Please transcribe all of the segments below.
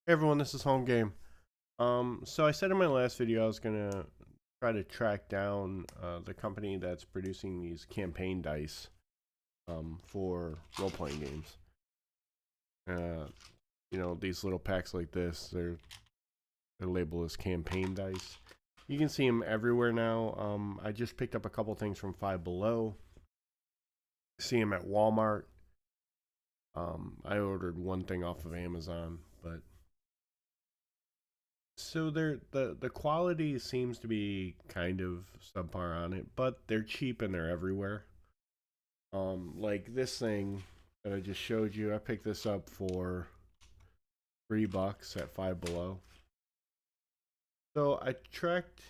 Hey everyone, this is Home Game. So I said in my last video I was gonna try to track down the company that's producing these campaign dice for role-playing games. Uh, these little packs like this, they're labeled as campaign dice. You can see them everywhere now. I just picked up a couple things from Five Below. See them at Walmart. I ordered one thing off of Amazon, but so the quality seems to be kind of subpar on it, but they're cheap and they're everywhere. Like this thing that I just showed you, I picked this up for $3 at Five Below. So I tracked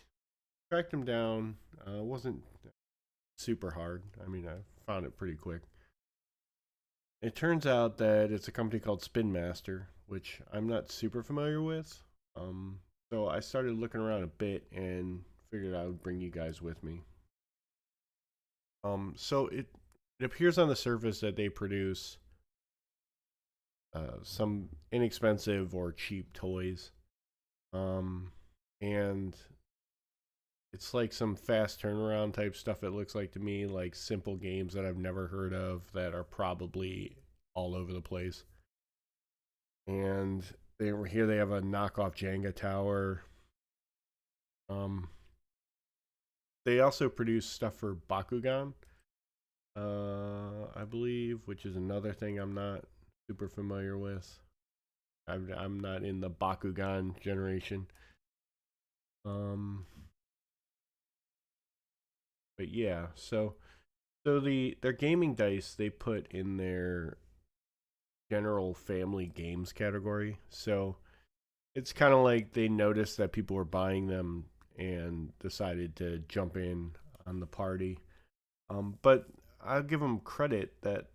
them down. It wasn't super hard. I mean, I found it pretty quick. It turns out that it's a company called Spinmaster, which I'm not super familiar with. So I started looking around a bit and figured I would bring you guys with me. So it appears on the surface that they produce some inexpensive or cheap toys. And it's like some fast turnaround type stuff, it looks like to me, like simple games that I've never heard of that are probably all over the place. And they have a knockoff Jenga tower. Um, they also produce stuff for Bakugan, I believe, which is another thing I'm not super familiar with. I'm not in the Bakugan generation. But yeah, so their gaming dice they put in their general family games category. So it's kind of like they noticed that people were buying them and decided to jump in on the party. But I'll give them credit that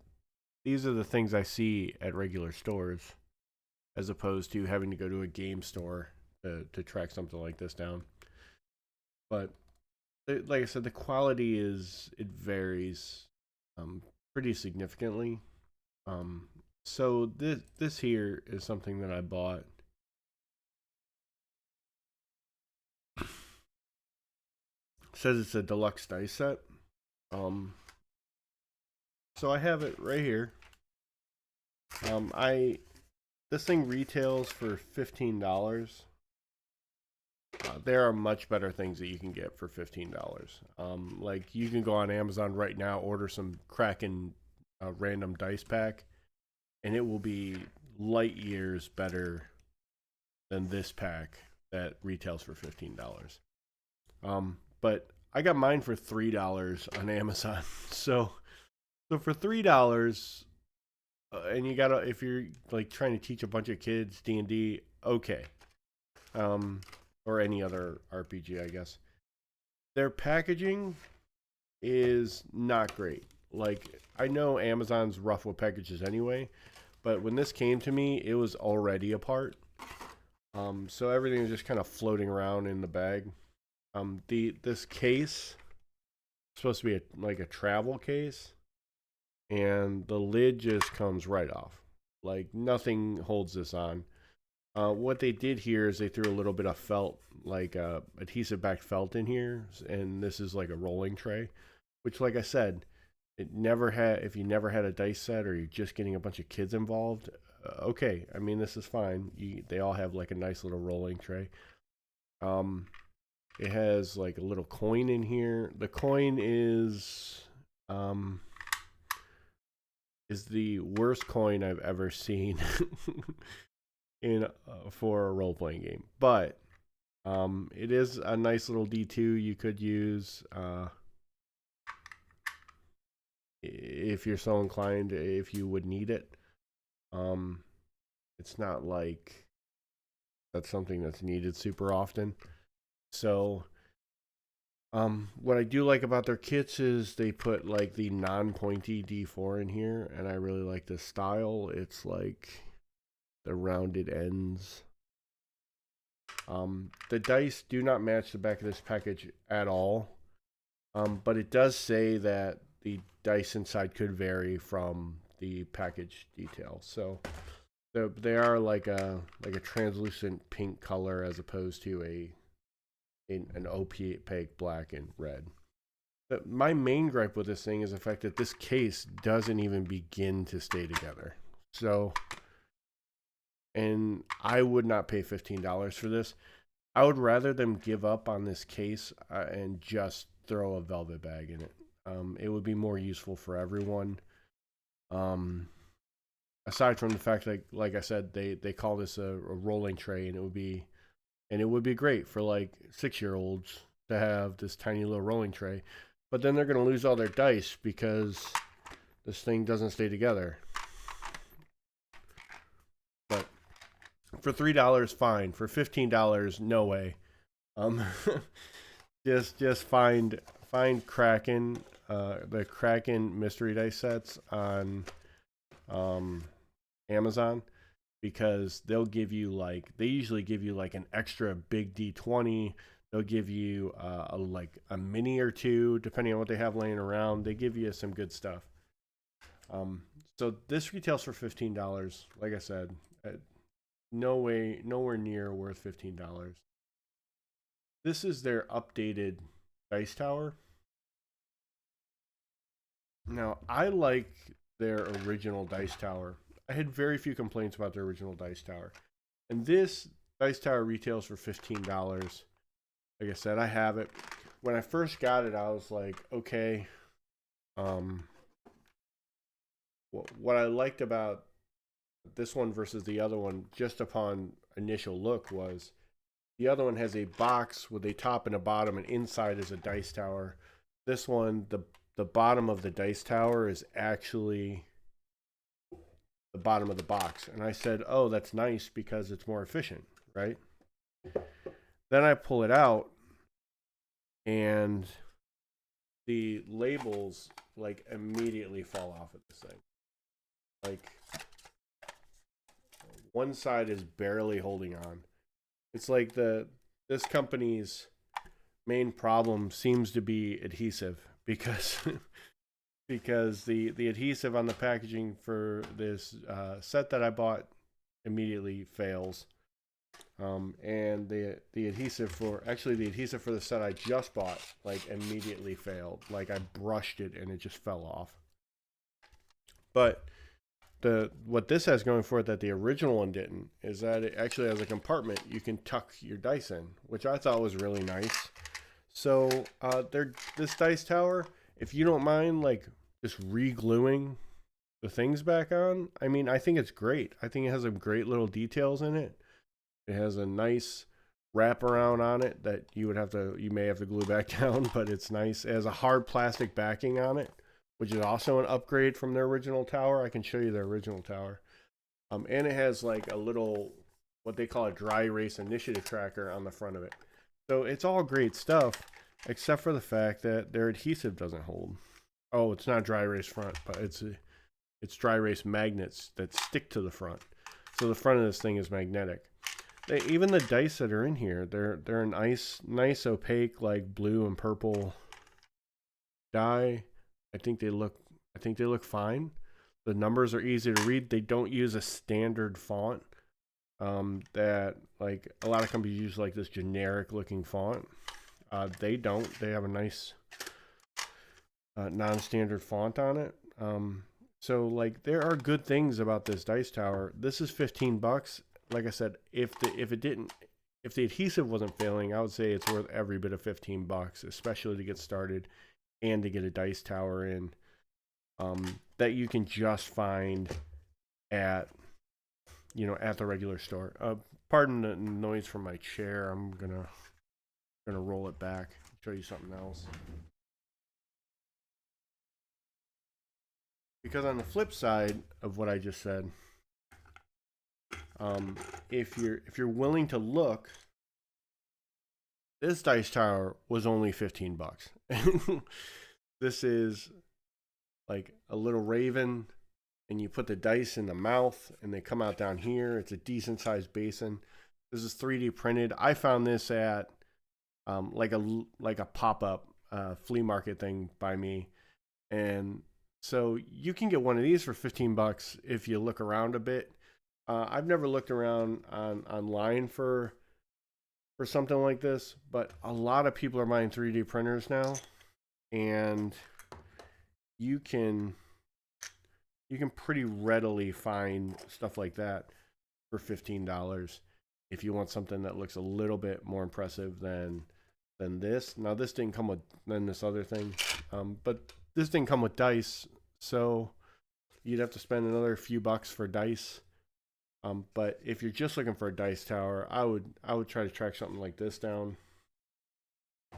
these are the things I see at regular stores, as opposed to having to go to a game store to track something like this down. But like I said, the quality it varies pretty significantly. So this here is something that I bought. It says it's a deluxe dice set. Um, so I have it right here. I This thing retails for $15. There are much better things that you can get for $15. Like you can go on Amazon right now, order some Kraken random dice pack, and it will be light years better than this pack that retails for $15. But I got mine for $3 on Amazon. So for $3, and you gotta if you're like trying to teach a bunch of kids D&D, okay, or any other RPG, I guess. Their packaging is not great. Like I know Amazon's rough with packages anyway, but when this came to me, it was already apart. So everything is just kind of floating around in the bag. This case is supposed to be like a travel case, and the lid just comes right off. Like nothing holds this on. What they did here is they threw a little bit of felt, like adhesive backed felt in here, and this is like a rolling tray, which, like I said, if you never had a dice set or you're just getting a bunch of kids involved, okay. I mean, this is fine. They all have like a nice little rolling tray. It has like a little coin in here. The coin is the worst coin I've ever seen in for a role playing game, but it is a nice little D2 you could use if you're so inclined, if you would need it. It's not like that's something that's needed super often. So what I do like about their kits is they put like the non-pointy D4 in here, and I really like the style. It's like the rounded ends. The dice do not match the back of this package at all, but it does say that the dice inside could vary from the package detail. So They are like a translucent pink color as opposed to an opaque black and red. But my main gripe with this thing is the fact that this case doesn't even begin to stay together. So, and I would not pay $15 for this. I would rather them give up on this case and just throw a velvet bag in it. It would be more useful for everyone. Aside from the fact that, like I said, they call this a rolling tray, and it would be great for like 6-year-olds to have this tiny little rolling tray. But then they're going to lose all their dice because this thing doesn't stay together. But for $3, fine. For $15, no way. Just find Kraken, the Kraken mystery dice sets on Amazon, because they'll give you they usually give you like an extra big D20. They'll give you a mini or two, depending on what they have laying around. They give you some good stuff. So this retails for $15. Like I said, nowhere near worth $15. This is their updated dice tower. Now, I like their original dice tower. I had very few complaints about their original dice tower. And this dice tower retails for $15. Like I said, I have it. When I first got it, I was like, okay. What I liked about this one versus the other one, just upon initial look, was the other one has a box with a top and a bottom, and inside is a dice tower. This one, the bottom of the dice tower is actually the bottom of the box. And I said, oh, that's nice because it's more efficient, right? Then I pull it out, and the labels like immediately fall off of this thing. Like, one side is barely holding on. It's like this company's main problem seems to be adhesive, because because the adhesive on the packaging for this set that I bought immediately fails. And the adhesive for the set I just bought like immediately failed. Like, I brushed it and it just fell off. But what this has going for it that the original one didn't is that it actually has a compartment you can tuck your dice in, which I thought was really nice. So this dice tower, if you don't mind like just re-gluing the things back on, I mean, I think it's great. I think it has some great little details in it. It has a nice wraparound on it that you may have to glue back down, but it's nice. It has a hard plastic backing on it, which is also an upgrade from their original tower. I can show you their original tower. And it has like a little, what they call a dry erase initiative tracker on the front of it. So it's all great stuff, except for the fact that their adhesive doesn't hold. Oh, it's not dry erase front, but it's dry erase magnets that stick to the front. So the front of this thing is magnetic. Even the dice that are in here, they're a nice opaque like blue and purple dye. I think they look fine. The numbers are easy to read. They don't use a standard font that like a lot of companies use, like this generic looking font. They don't. They have a nice non-standard font on it. So like there are good things about this dice tower. This is $15. Like I said, if the adhesive wasn't failing, I would say it's worth every bit of $15, especially to get started and to get a dice tower in that you can just find at the regular store. Pardon the noise from my chair. I'm gonna roll it back, show you something else. Because on the flip side of what I just said, if you're willing to look, this dice tower was only $15. This is like a little raven, and you put the dice in the mouth, and they come out down here. It's a decent sized basin. This is 3D printed. I found this at like a pop up flea market thing by me, and so you can get one of these for $15 if you look around a bit. I've never looked around online for something like this, but a lot of people are buying 3D printers now, and you can you can pretty readily find stuff like that for $15 if you want something that looks a little bit more impressive than this. Now this didn't come with then this other thing, but this didn't come with dice, so you'd have to spend another few bucks for dice. But if you're just looking for a dice tower, I would try to track something like this down.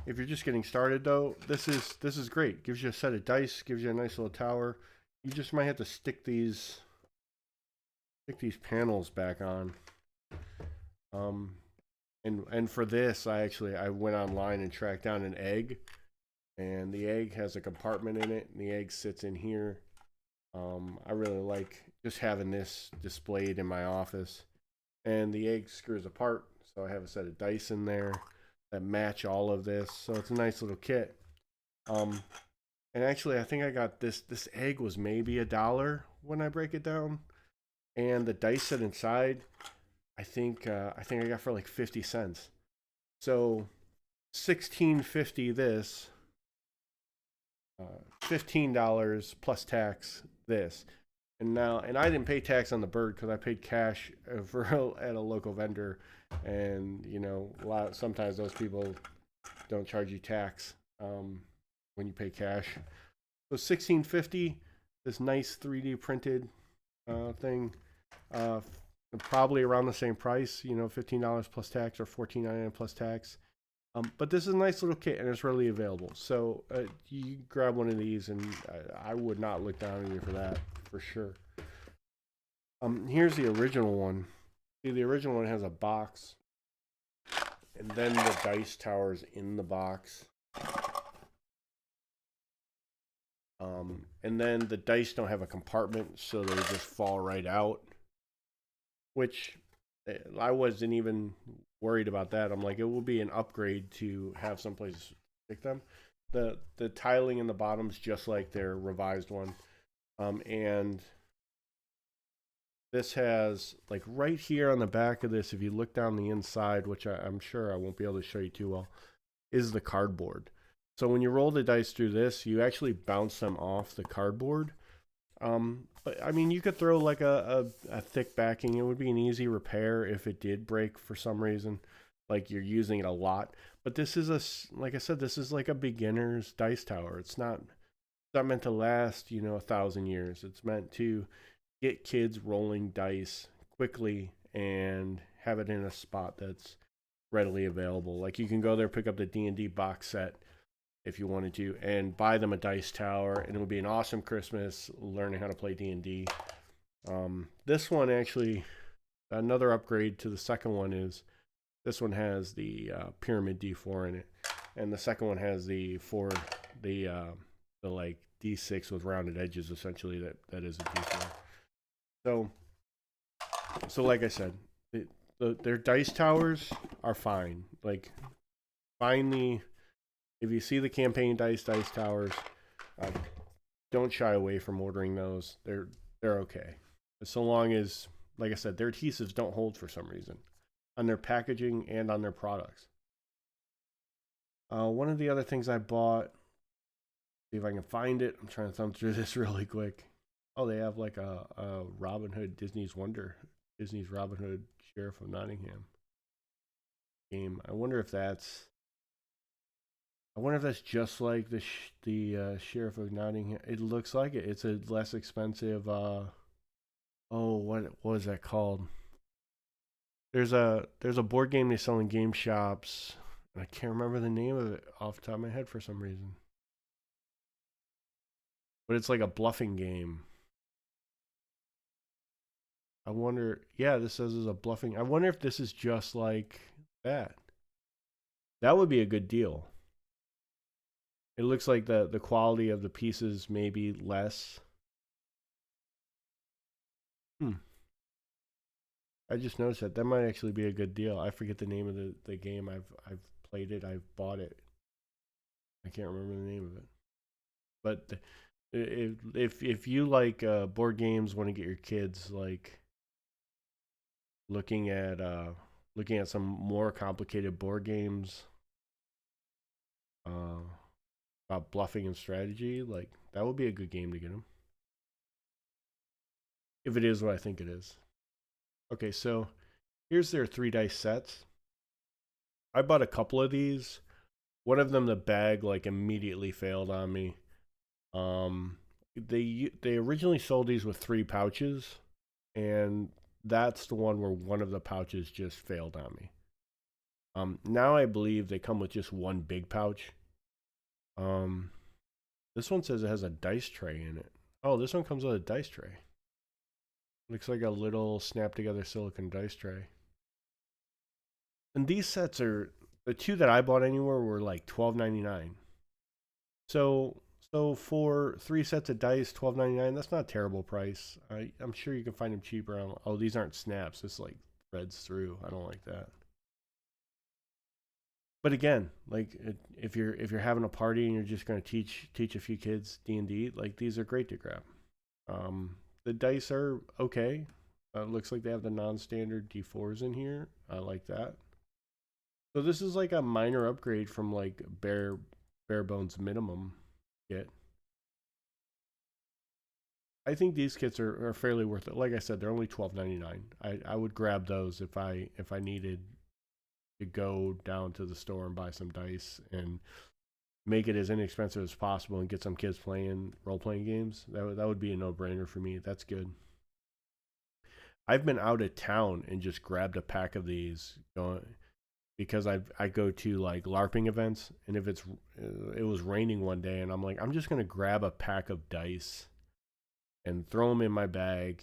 If you're just getting started though, this is great. Gives you a set of dice, gives you a nice little tower. You just might have to stick these panels back on. And for this, I went online and tracked down an egg, and the egg has a compartment in it, and the egg sits in here. I really like just having this displayed in my office, and the egg screws apart, so I have a set of dice in there that match all of this. So it's a nice little kit. And actually, I think I got this. This egg was maybe $1 when I break it down, and the dice set inside, I got for like 50 cents. So 16.50 this, $15 plus tax this. And I didn't pay tax on the bird because I paid cash at a local vendor, and sometimes those people don't charge you tax when you pay cash. So 16.50, this nice 3D printed thing, probably around the same price, $15 plus tax or $14.99 plus tax. But this is a nice little kit, and it's readily available. So you grab one of these, and I would not look down on you for that, for sure. Here's the original one. See, the original one has a box, and then the dice tower's in the box. And then the dice don't have a compartment, so they just fall right out, which I wasn't even worried about that. I'm like, it will be an upgrade to have someplace to stick them. The tiling in the bottom's just like their revised one. And this has, like, right here on the back of this, if you look down the inside, which I'm sure I won't be able to show you too well, is the cardboard. So when you roll the dice through this, you actually bounce them off the cardboard. But I mean, you could throw like a thick backing. It would be an easy repair if it did break for some reason, like you're using it a lot. But this is like I said, this is like a beginner's dice tower. It's not meant to last, 1,000 years. It's meant to get kids rolling dice quickly and have it in a spot that's readily available. Like you can go there, pick up the D&D box set if you wanted to, and buy them a dice tower, and it would be an awesome Christmas learning how to play D&D. This one actually, another upgrade to the second one is this one has the pyramid D4 in it, and the second one has the like D6 with rounded edges. Essentially, that is a D4. So like I said, their dice towers are fine. Like, if you see the campaign dice towers, don't shy away from ordering those. They're okay, so long as, like I said, their adhesives don't hold for some reason on their packaging and on their products. One of the other things I bought, see if I can find it. I'm trying to thumb through this really quick. Oh, they have like a Robin Hood Disney's Robin Hood Sheriff of Nottingham game. I wonder if that's just like the Sheriff of Nottingham. It looks like it. It's a less expensive. What was that called? There's a board game they sell in game shops. I can't remember the name of it off the top of my head for some reason. But it's like a bluffing game. I wonder. Yeah, this says it's a bluffing. I wonder if this is just like that. That would be a good deal. It looks like the quality of the pieces may be less. I just noticed that might actually be a good deal. I forget the name of the game. I've played it. I've bought it. I can't remember the name of it. But if you like board games, want to get your kids like looking at some more complicated board games uh, about bluffing and strategy, like that would be a good game to get him if it is what I think it is. Okay, so here's their 3 dice sets. I bought a couple of these. One of them, the bag like immediately failed on me. Um, they originally sold these with 3 pouches, and that's the one where one of the pouches just failed on me. Now I believe they come with just one big pouch. Um, this one says it has a dice tray in it. Oh, this one comes with a dice tray. Looks like a little snap together silicone dice tray. And these sets are the two that I bought anywhere were like $12.99. So for 3 sets of dice, $12.99. That's not a terrible price. I'm sure you can find them cheaper. Oh, these aren't snaps. This like threads through. I don't like that. But again, like if you're having a party and you're just going to teach a few kids D&D, like these are great to grab. The dice are okay. Looks like they have the non-standard D4s in here. I like that. So this is like a minor upgrade from like bare bones minimum kit. I think these kits are fairly worth it. Like I said, they're only $12.99. I would grab those if I needed to go down to the store and buy some dice and make it as inexpensive as possible and get some kids playing role playing games. That would be a no brainer for me. That's good. I've been out of town and just grabbed a pack of these going because I go to like LARPing events, and if it was raining one day and I'm like I'm just gonna grab a pack of dice and throw them in my bag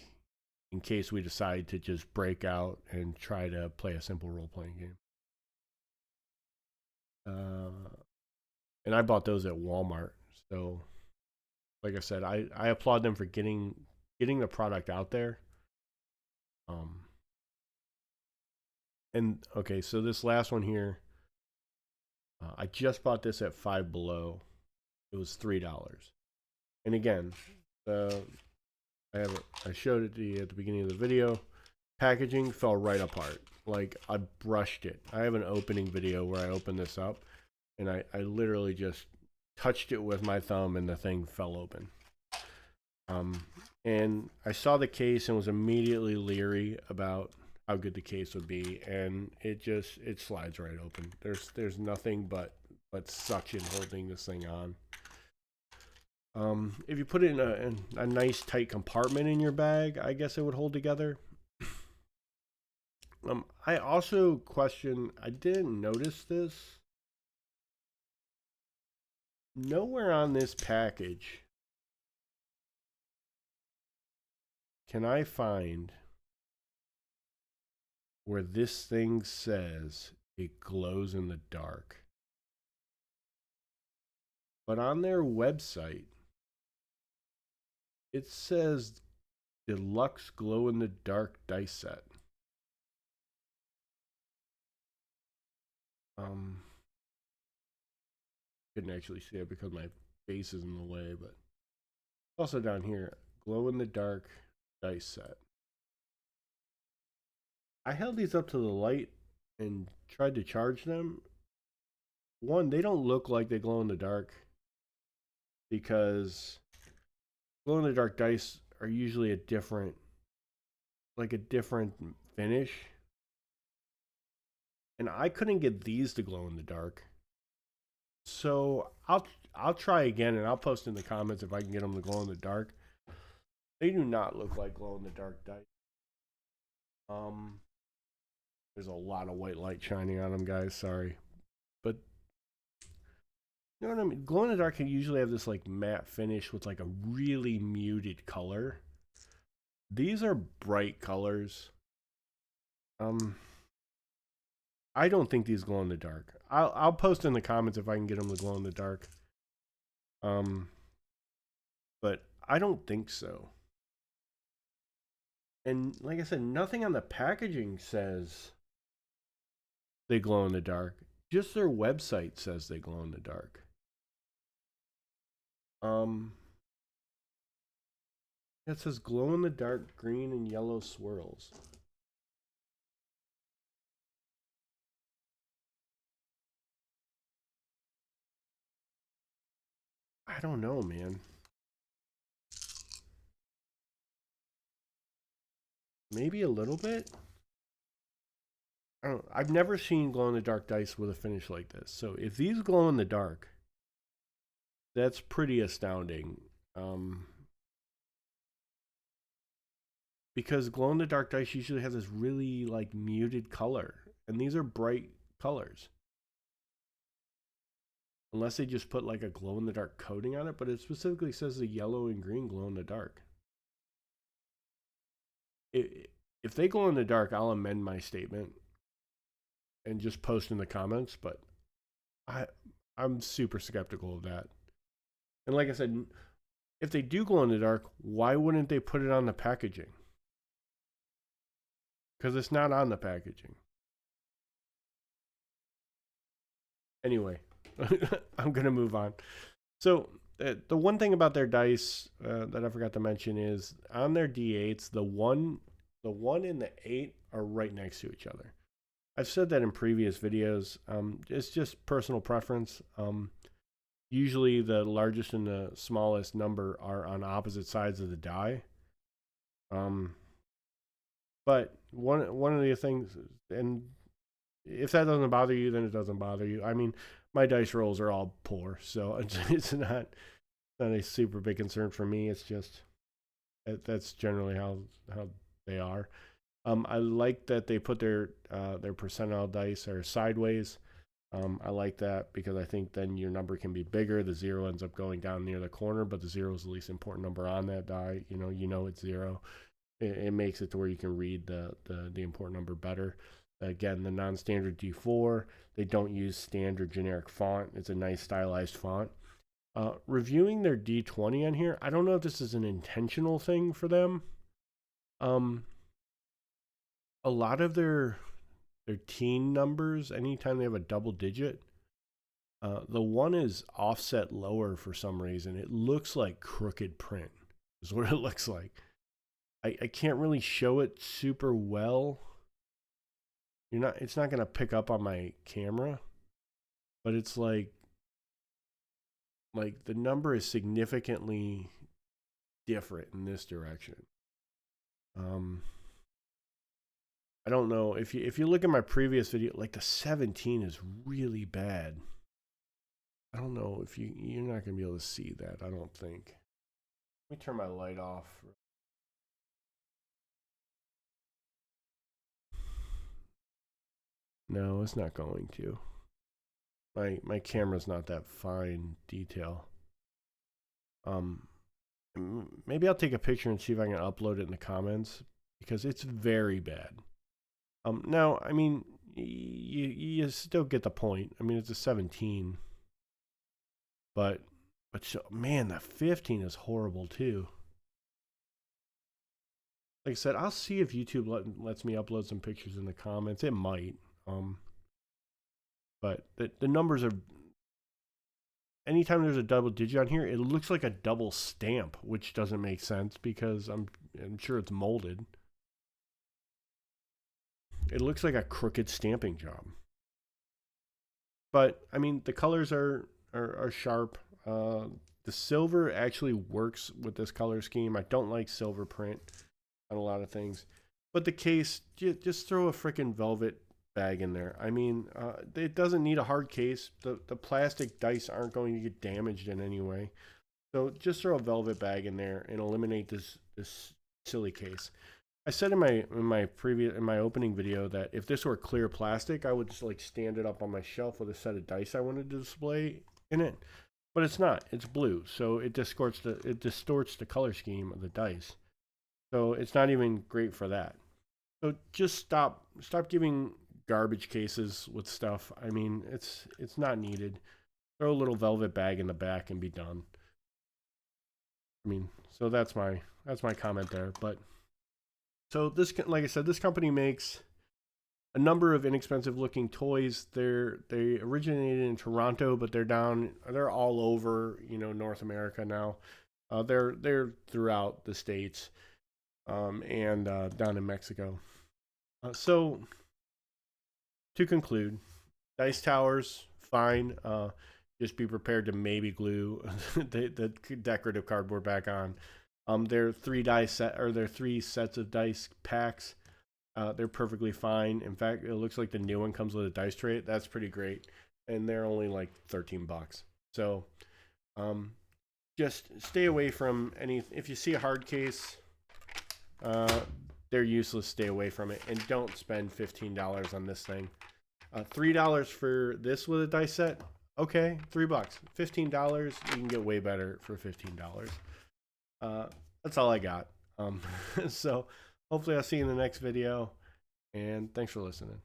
in case we decide to just break out and try to play a simple role playing game. And I bought those at Walmart, so like I said, I applaud them for getting the product out there. Um, and okay, so this last one here, I just bought this at Five Below. It was $3. And again, I showed it to you at the beginning of the video. Packaging fell right apart. Like I brushed it. I have an opening video where I open this up, and I literally just touched it with my thumb, and the thing fell open. And I saw the case and was immediately leery about how good the case would be, and it slides right open. There's nothing but suction holding this thing on. If you put it in a nice tight compartment in your bag, I guess it would hold together. I also question, I didn't notice this. Nowhere on this package can I find where this thing says it glows in the dark. But on their website, it says deluxe glow in the dark dice set. Couldn't actually see it because my face is in the way, but also down here, glow in the dark dice set. I held these up to the light and tried to charge them. One, they don't look like they glow in the dark because glow in the dark dice are usually a different finish. And I couldn't get these to glow in the dark. So I'll try again, and I'll post in the comments if I can get them to glow in the dark. They do not look like glow in the dark dice. There's a lot of white light shining on them, guys. Sorry, but you know what I mean. Glow in the dark can usually have this like matte finish with like a really muted color. These are bright colors. I don't think these glow in the dark. I'll post in the comments if I can get them to glow in the dark. But I don't think so. And like I said, nothing on the packaging says they glow in the dark. Just their website says they glow in the dark. It says glow in the dark green and yellow swirls. I don't know, man. Maybe a little bit. I don't know. I've never seen glow-in-the-dark dice with a finish like this. So if these glow in the dark, that's pretty astounding. Because glow-in-the-dark dice usually has this really like muted color, and these are bright colors. Unless they just put like a glow-in-the-dark coating on it, but it specifically says the yellow and green glow-in-the-dark. If they glow in the dark, I'll amend my statement and just post in the comments, but I'm super skeptical of that. And like I said, if they do glow in the dark, why wouldn't they put it on the packaging? Because it's not on the packaging. Anyway, I'm going to move on. So the one thing about their dice that I forgot to mention is on their D8s, the 1 and the 8 are right next to each other. I've said that in previous videos. It's just personal preference. Usually the largest and the smallest number are on opposite sides of the die. But one of the things, and if that doesn't bother you, then it doesn't bother you. I mean, my dice rolls are all poor, so it's not a super big concern for me. It's just that's generally how they are. I like that they put their percentile dice are sideways. I like that because I think then your number can be bigger. The 0 ends up going down near the corner, but the 0 is the least important number on that die. You know it's 0. It makes it to where you can read the important number better. Again, the non-standard D4, they don't use standard generic font. It's a nice stylized font. Reviewing their D20 on here, I don't know if this is an intentional thing for them. A lot of their teen numbers, anytime they have a double digit, the 1 is offset lower for some reason. It looks like crooked print is what it looks like. I can't really show it super well. It's not gonna pick up on my camera, but it's like the number is significantly different in this direction. I don't know if you look at my previous video, like the 17 is really bad. I don't know if you're not gonna be able to see that. I don't think. Let me turn my light off. No, it's not going to. My camera's not that fine detail. Maybe I'll take a picture and see if I can upload it in the comments because it's very bad. Now, I mean, you still get the point. I mean, it's a 17, but so, man, the 15 is horrible too. Like I said, I'll see if YouTube lets me upload some pictures in the comments. It might. But the numbers are. Anytime there's a double digit on here, it looks like a double stamp, which doesn't make sense because I'm sure it's molded. It looks like a crooked stamping job. But I mean, the colors are sharp. The silver actually works with this color scheme. I don't like silver print on a lot of things, but the case, just throw a freaking velvet bag in there. I mean, it doesn't need a hard case. The plastic dice aren't going to get damaged in any way, so just throw a velvet bag in there and eliminate this silly case. I said in my opening video that if this were clear plastic, I would just like stand it up on my shelf with a set of dice I wanted to display in it. But it's not. It's blue, so it distorts the color scheme of the dice. So it's not even great for that. So just stop giving garbage cases with stuff. I mean, it's not needed. Throw a little velvet bag in the back and be done. I mean, so that's my comment there. But so this, like I said, this company makes a number of inexpensive looking toys. They originated in Toronto, but they're all over, North America now. They're throughout the States, and down in Mexico. So to conclude, dice towers, fine. just be prepared to maybe glue the decorative cardboard back on. They're 3 set, or they're 3 sets of dice packs. They're perfectly fine. In fact, it looks like the new one comes with a dice tray. That's pretty great, and they're only like 13 bucks. So, just stay away from any. If you see a hard case, they're useless. Stay away from it, and don't spend $15 on this thing. $3 for this with a dice set. Okay, $3. $15. You can get way better for $15. That's all I got. So hopefully I'll see you in the next video, and thanks for listening.